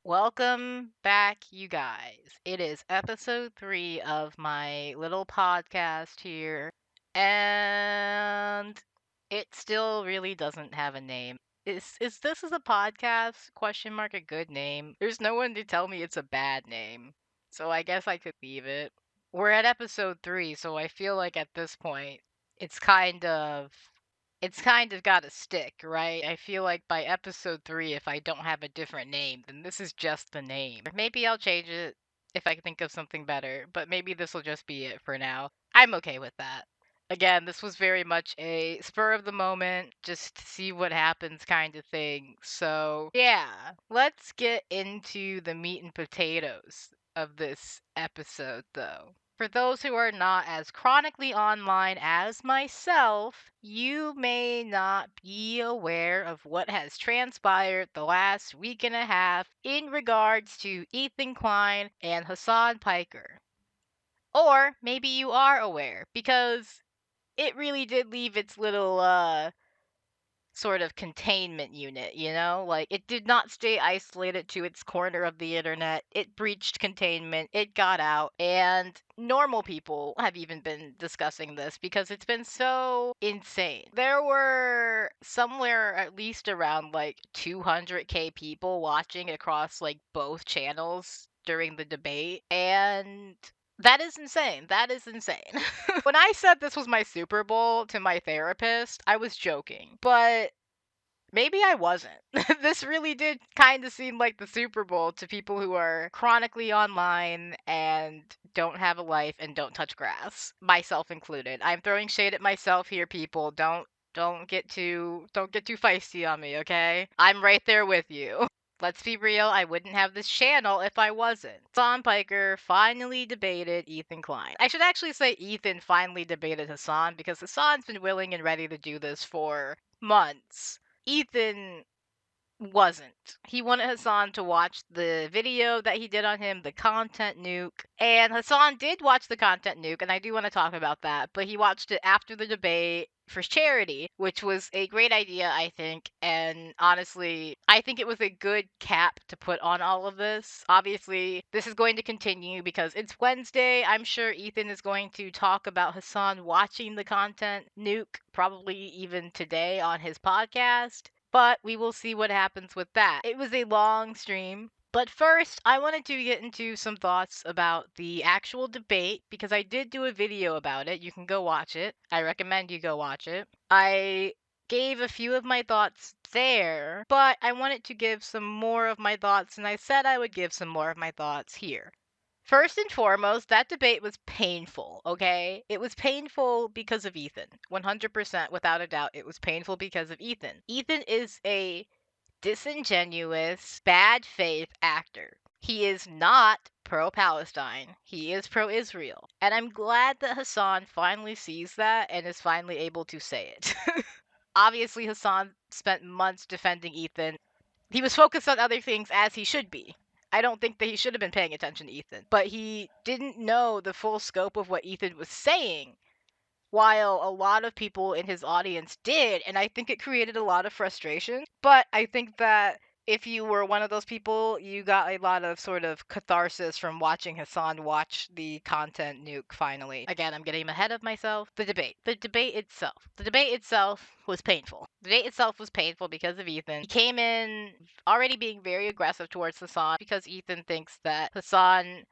Welcome back, you guys. It is episode 3 of my little podcast here, and it still really doesn't have a name. Is this as a podcast? Question mark a good name. There's no one to tell me it's a bad name, so I guess I could leave it. We're at episode 3, so I feel like at this point, it's kind of it's kind of got to stick, right? I feel like by episode 3, if I don't have a different name, then this is just the name. Maybe I'll change it if I can think of something better, but maybe this will just be it for now. I'm okay with that. Again, this was very much a spur of the moment, just to see what happens kind of thing. So, yeah, let's get into the meat and potatoes of this episode, though. For those who are not as chronically online as myself, you may not be aware of what has transpired the last week and a half in regards to Ethan Klein and Hassan Piker. Or maybe you are aware, because it really did leave its little sort of containment unit, you know? Like, it did not stay isolated to its corner of the internet. It breached containment, it got out, and normal people have even been discussing this because it's been so insane. There were somewhere at least around like 200K people watching across like both channels during the debate, and that is insane. That is insane. When I said this was my Super Bowl to my therapist, I was joking. But maybe I wasn't. This really did kind of seem like the Super Bowl to people who are chronically online and don't have a life and don't touch grass, myself included. I'm throwing shade at myself here, people. Don't get too feisty on me, okay? I'm right there with you. Let's be real, I wouldn't have this channel if I wasn't. Hassan Piker finally debated Ethan Klein. I should actually say Ethan finally debated Hassan because Hassan's been willing and ready to do this for months. Ethan wasn't. He wanted Hassan to watch the video that he did on him, the content nuke. And Hassan did watch the content nuke, and I do want to talk about that, but he watched it after the debate for charity, which was a great idea, I think. And honestly, I think it was a good cap to put on all of this. Obviously, this is going to continue because it's Wednesday. I'm sure Ethan is going to talk about Hassan watching the content nuke, probably even today on his podcast. But we will see what happens with that. It was a long stream. But first, I wanted to get into some thoughts about the actual debate because I did do a video about it. You can go watch it. I recommend you go watch it. I gave a few of my thoughts there, but I wanted to give some more of my thoughts, and I said I would give some more of my thoughts here. First and foremost, that debate was painful, okay? It was painful because of Ethan. 100% without a doubt, it was painful because of Ethan. Ethan is a disingenuous, bad faith actor. He is not pro Palestine, he is pro Israel. And I'm glad that Hassan finally sees that and is finally able to say it. Obviously, Hassan spent months defending Ethan. He was focused on other things, as he should be. I don't think that he should have been paying attention to Ethan, but he didn't know the full scope of what Ethan was saying, while a lot of people in his audience did, and I think it created a lot of frustration. But I think that if you were one of those people, you got a lot of sort of catharsis from watching Hassan watch the content nuke finally. Again, I'm getting ahead of myself. The debate. The debate itself. The debate itself was painful. The debate itself was painful because of Ethan. He came in already being very aggressive towards Hassan because Ethan thinks that Hassan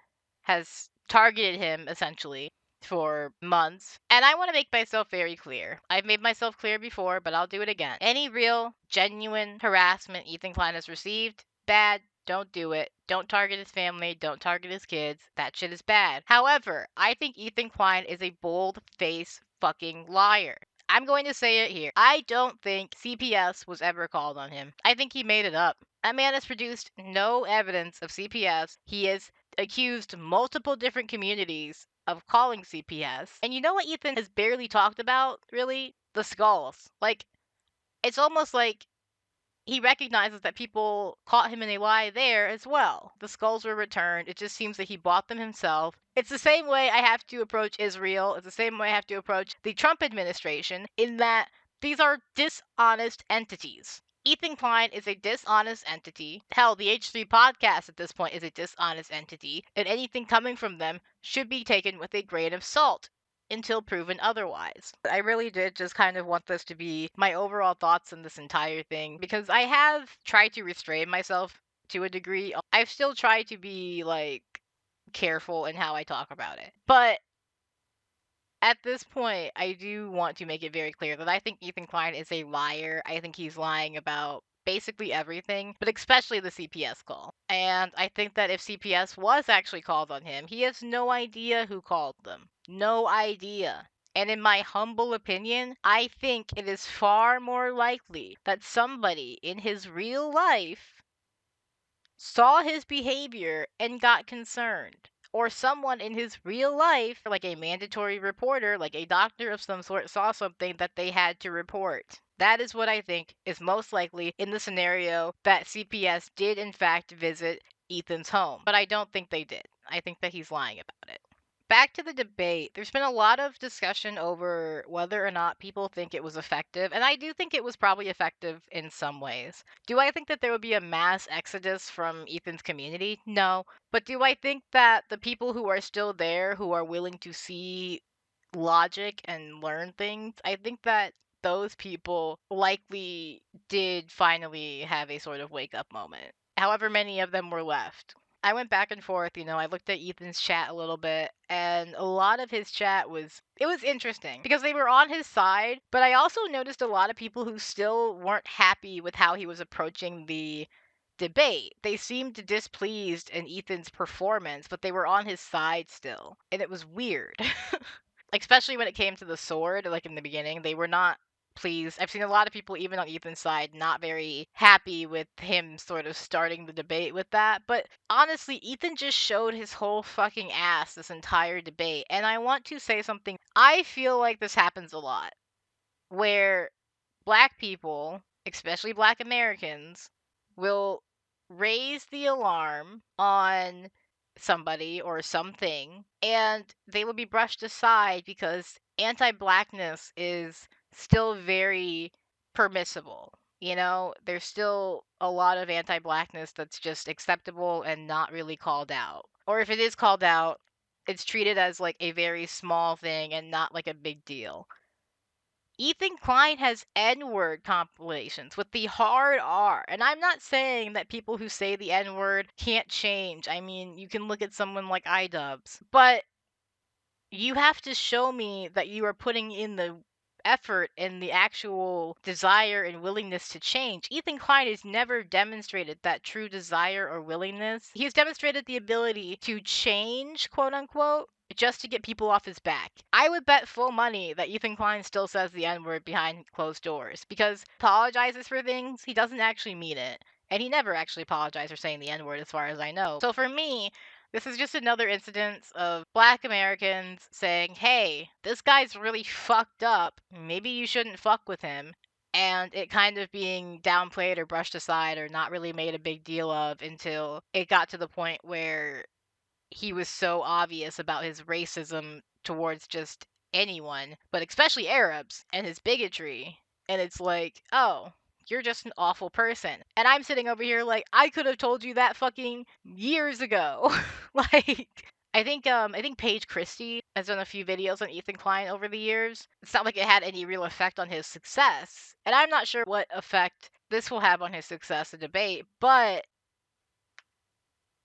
has targeted him essentially for months. And I want to make myself very clear. I've made myself clear before, but I'll do it again. Any real, genuine harassment Ethan Klein has received, bad. Don't do it. Don't target his family. Don't target his kids. That shit is bad. However, I think Ethan Klein is a bold-faced fucking liar. I'm going to say it here. I don't think CPS was ever called on him. I think he made it up. That man has produced no evidence of CPS. He has accused multiple different communities of calling CPS. And you know what Ethan has barely talked about, really? The skulls. Like, it's almost like he recognizes that people caught him in a lie there as well. The skulls were returned. It just seems that he bought them himself. It's the same way I have to approach Israel. It's the same way I have to approach the Trump administration, in that these are dishonest entities. Ethan Klein is a dishonest entity. Hell, the H3 podcast at this point is a dishonest entity, and anything coming from them should be taken with a grain of salt until proven otherwise. I really did just kind of want this to be my overall thoughts on this entire thing because I have tried to restrain myself to a degree. I've still tried to be like careful in how I talk about it. But at this point, I do want to make it very clear that I think Ethan Klein is a liar. I think he's lying about basically everything, but especially the CPS call. And I think that if CPS was actually called on him, he has no idea who called them. No idea. And in my humble opinion, I think it is far more likely that somebody in his real life saw his behavior and got concerned. Or someone in his real life, like a mandatory reporter, like a doctor of some sort, saw something that they had to report. That is what I think is most likely in the scenario that CPS did in fact visit Ethan's home. But I don't think they did. I think that he's lying about it. Back to the debate, there's been a lot of discussion over whether or not people think it was effective, and I do think it was probably effective in some ways. Do I think that there would be a mass exodus from Ethan's community? No. But do I think that the people who are still there, who are willing to see logic and learn things, I think that those people likely did finally have a sort of wake up moment. However many of them were left. I went back and forth, I looked at Ethan's chat a little bit, and a lot of his chat was interesting because they were on his side, but I also noticed a lot of people who still weren't happy with how he was approaching the debate. They seemed displeased in Ethan's performance, but they were on his side still, and it was weird. Like, especially when it came to the sword, like in the beginning, they were not pleased. I've seen a lot of people, even on Ethan's side, not very happy with him sort of starting the debate with that. But honestly, Ethan just showed his whole fucking ass this entire debate. And I want to say something. I feel like this happens a lot where black people, especially black Americans, will raise the alarm on somebody or something and they will be brushed aside because anti-blackness is still very permissible. There's still a lot of anti-blackness that's just acceptable and not really called out. Or if it is called out, it's treated as like a very small thing and not like a big deal. Ethan Klein has N-word compilations with the hard R. And I'm not saying that people who say the N-word can't change. I mean, you can look at someone like iDubbbz. But you have to show me that you are putting in the effort and the actual desire and willingness to change. Ethan Klein has never demonstrated that true desire or willingness. He's demonstrated the ability to change, quote unquote, just to get people off his back. I would bet full money that Ethan Klein still says the N-word behind closed doors because apologizes for things, he doesn't actually mean it. And he never actually apologized for saying the N-word as far as I know. So for me, this is just another incidence of black Americans saying, hey, this guy's really fucked up. Maybe you shouldn't fuck with him. And it kind of being downplayed or brushed aside or not really made a big deal of until it got to the point where he was so obvious about his racism towards just anyone, but especially Arabs and his bigotry. And it's like, oh, you're just an awful person. And I'm sitting over here like, I could have told you that fucking years ago. Like, I think Paige Christie has done a few videos on Ethan Klein over the years. It's not like it had any real effect on his success. And I'm not sure what effect this will have on his success in debate, but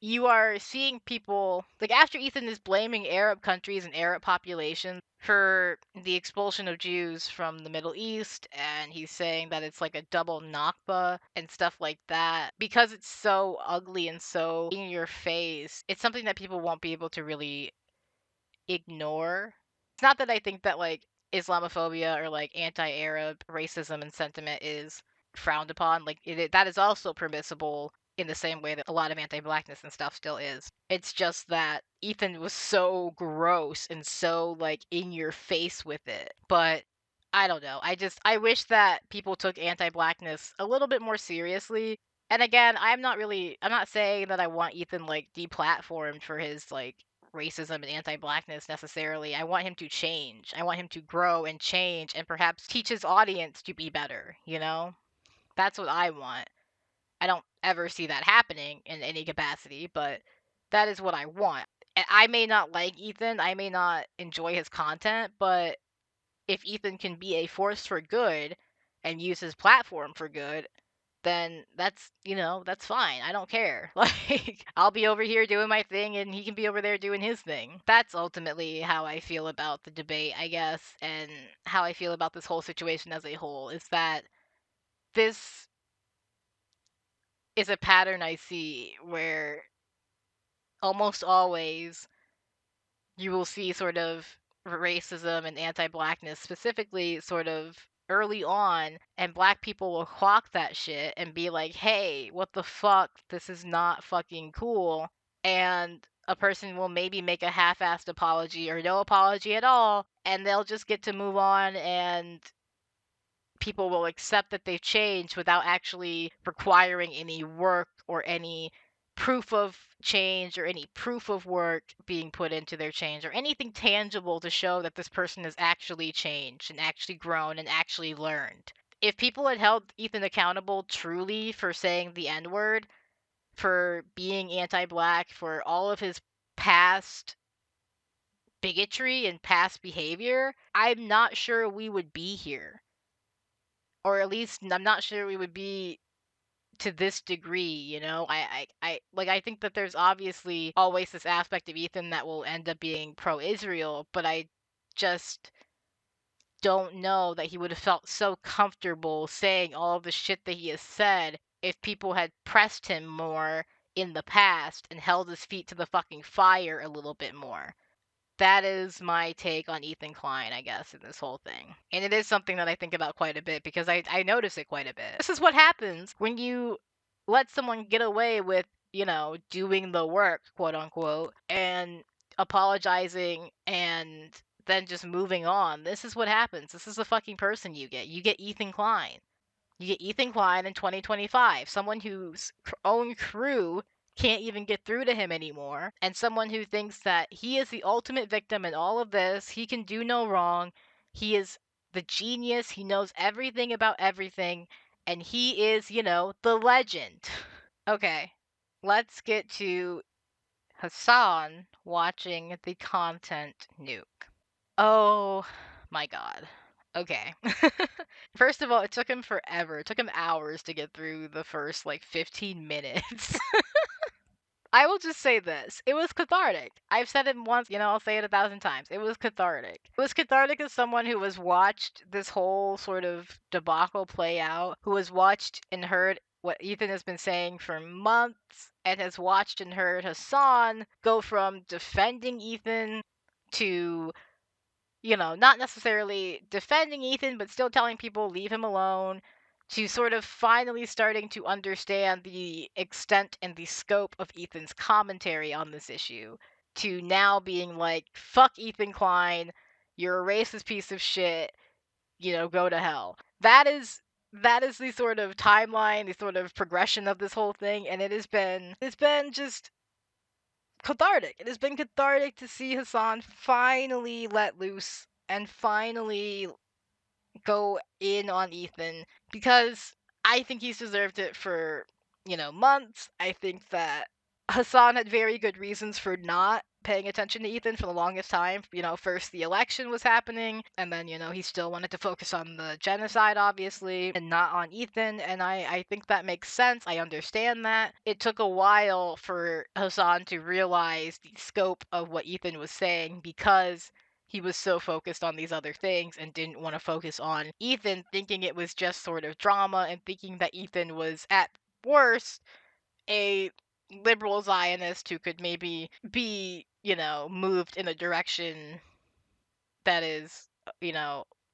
you are seeing people like after Ethan is blaming Arab countries and Arab populations for the expulsion of Jews from the Middle East, and he's saying that it's like a double Nakba and stuff like that because it's so ugly and so in your face. It's something that people won't be able to really ignore. It's not that I think that like Islamophobia or like anti-Arab racism and sentiment is frowned upon. Like that is also permissible in the same way that a lot of anti-blackness and stuff still is. It's just that Ethan was so gross and so like in your face with it. But I don't know. I wish that people took anti-blackness a little bit more seriously. And again, I'm not saying that I want Ethan like deplatformed for his like racism and anti-blackness necessarily. I want him to change. I want him to grow and change and perhaps teach his audience to be better. That's what I want. I don't ever see that happening in any capacity, but that is what I want. And I may not like Ethan, I may not enjoy his content, but if Ethan can be a force for good and use his platform for good, then that's, that's fine. I don't care. Like, I'll be over here doing my thing and he can be over there doing his thing. That's ultimately how I feel about the debate, I guess, and how I feel about this whole situation as a whole, is that this is a pattern I see where almost always you will see sort of racism and anti-blackness specifically sort of early on, and black people will clock that shit and be like, hey, what the fuck, this is not fucking cool. And a person will maybe make a half-assed apology or no apology at all, and they'll just get to move on, and people will accept that they've changed without actually requiring any work or any proof of change or any proof of work being put into their change or anything tangible to show that this person has actually changed and actually grown and actually learned. If people had held Ethan accountable truly for saying the N word, for being anti black, for all of his past bigotry and past behavior, I'm not sure we would be here. Or at least I'm not sure we would be to this degree, I think that there's obviously always this aspect of Ethan that will end up being pro-Israel, but I just don't know that he would have felt so comfortable saying all of the shit that he has said if people had pressed him more in the past and held his feet to the fucking fire a little bit more. That is my take on Ethan Klein, I guess, in this whole thing. And it is something that I think about quite a bit because I notice it quite a bit. This is what happens when you let someone get away with, doing the work, quote unquote, and apologizing and then just moving on. This is what happens. This is the fucking person you get. You get Ethan Klein. You get Ethan Klein in 2025, someone whose own crew can't even get through to him anymore, and someone who thinks that he is the ultimate victim in all of this. He can do no wrong. He is the genius. He knows everything about everything, and he is, the legend. Okay, let's get to Hassan watching the content nuke. Oh my god. Okay. First of all, it took him forever. It took him hours to get through the first, 15 minutes. I will just say this. It was cathartic. I've said it once, I'll say it 1,000 times. It was cathartic. It was cathartic as someone who has watched this whole sort of debacle play out, who has watched and heard what Ethan has been saying for months, and has watched and heard Hassan go from defending Ethan to not necessarily defending Ethan, but still telling people leave him alone, to sort of finally starting to understand the extent and the scope of Ethan's commentary on this issue, to now being like, fuck Ethan Klein, you're a racist piece of shit, go to hell. That is the sort of timeline, the sort of progression of this whole thing, and it's been just cathartic. It has been cathartic to see Hassan finally let loose and finally go in on Ethan, because I think he's deserved it for, months. I think that Hassan had very good reasons for not paying attention to Ethan for the longest time. First the election was happening, and then, he still wanted to focus on the genocide, obviously, and not on Ethan, and I think that makes sense. I understand that. It took a while for Hassan to realize the scope of what Ethan was saying, because he was so focused on these other things and didn't want to focus on Ethan, thinking it was just sort of drama and thinking that Ethan was, at worst, a liberal Zionist who could maybe be, moved in a direction that is,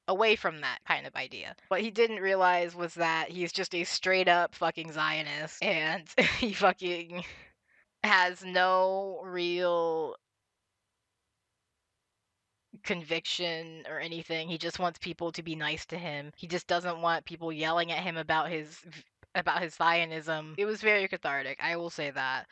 away from that kind of idea. What he didn't realize was that he's just a straight up fucking Zionist, and he fucking has no real conviction or anything. He just wants people to be nice to him. He just doesn't want people yelling at him about his Zionism. It was very cathartic, I will say that.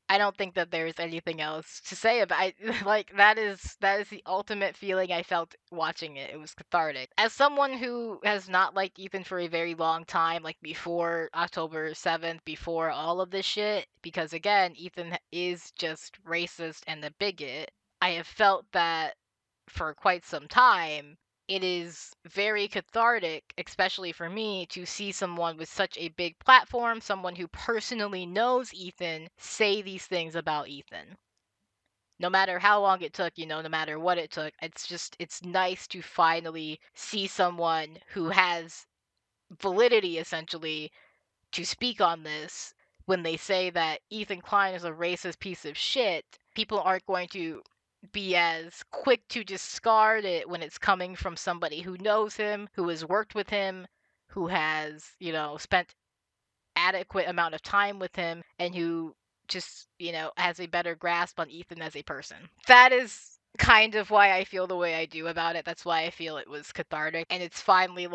I don't think that there's anything else to say about it. Like that is the ultimate feeling I felt watching it. It was cathartic. As someone who has not liked Ethan for a very long time, like before October 7th, before all of this shit, because again, Ethan is just racist and a bigot. I have felt that for quite some time. It is very cathartic, especially for me, to see someone with such a big platform, someone who personally knows Ethan, say these things about Ethan. No matter how long it took, no matter what it took, it's nice to finally see someone who has validity, essentially, to speak on this. When they say that Ethan Klein is a racist piece of shit, people aren't going to be as quick to discard it when it's coming from somebody who knows him, who has worked with him, who has, spent adequate amount of time with him, and who just, has a better grasp on Ethan as a person. That is kind of why I feel the way I do about it. That's why I feel it was cathartic. And it's finally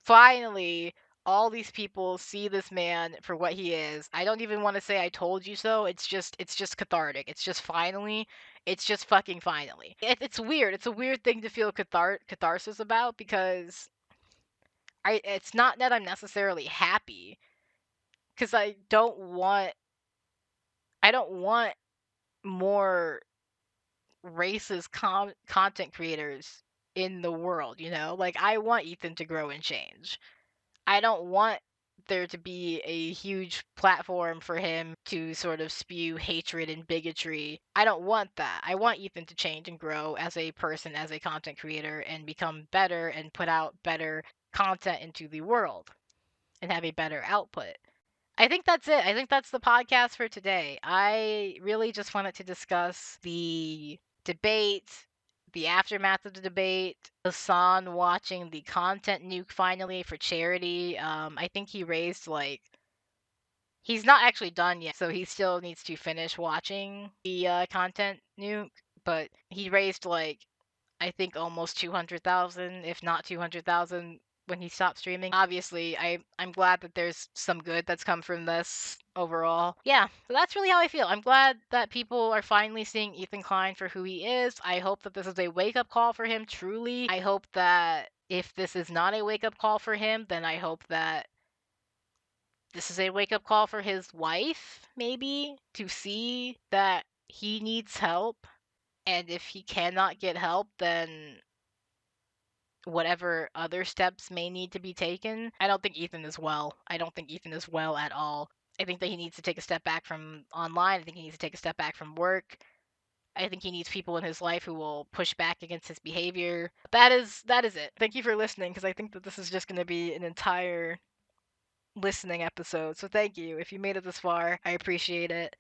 finally, all these people see this man for what he is. I don't even want to say I told you so. It's just cathartic. It's just fucking finally. It's weird. It's a weird thing to feel catharsis about, because it's not that I'm necessarily happy, because I don't want more racist content creators in the world, Like, I want Ethan to grow and change. I don't want there to be a huge platform for him to sort of spew hatred and bigotry. I don't want that. I want Ethan to change and grow as a person, as a content creator, and become better and put out better content into the world and have a better output. I think that's it. I think that's the podcast for today. I really just wanted to discuss the debate, the aftermath of the debate, Hassan watching the content nuke finally for charity. I think he raised he's not actually done yet, so he still needs to finish watching the content nuke. But he raised I think almost 200,000, if not 200,000, when he stopped streaming. Obviously, I'm glad that there's some good that's come from this overall. Yeah, so that's really how I feel. I'm glad that people are finally seeing Ethan Klein for who he is. I hope that this is a wake-up call for him, truly. I hope that if this is not a wake-up call for him, then I hope that this is a wake-up call for his wife, maybe, to see that he needs help. And if he cannot get help, then whatever other steps may need to be taken. I don't think Ethan is well. I don't think Ethan is well at all. I think that he needs to take a step back from online. I think he needs to take a step back from work. I think he needs people in his life who will push back against his behavior. That is it. Thank you for listening, because I think that this is just going to be an entire listening episode. So thank you. If you made it this far, I appreciate it.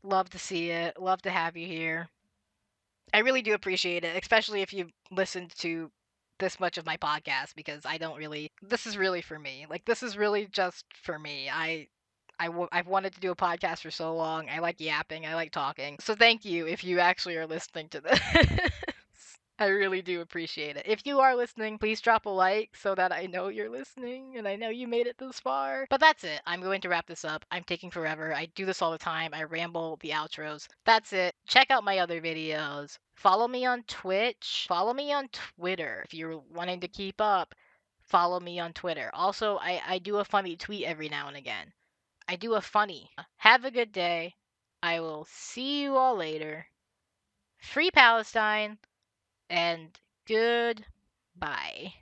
Love to see it. Love to have you here. I really do appreciate it, especially if you've listened to this much of my podcast, because I don't really. This is really for me. This is really just for me. I've wanted to do a podcast for so long. I like yapping. I like talking. So thank you if you actually are listening to this. I really do appreciate it. If you are listening, please drop a like so that I know you're listening and I know you made it this far. But that's it. I'm going to wrap this up. I'm taking forever. I do this all the time. I ramble the outros. That's it. Check out my other videos. Follow me on Twitch. Follow me on Twitter. If you're wanting to keep up, follow me on Twitter. Also, I do a funny tweet every now and again. I do a funny. Have a good day. I will see you all later. Free Palestine. And goodbye.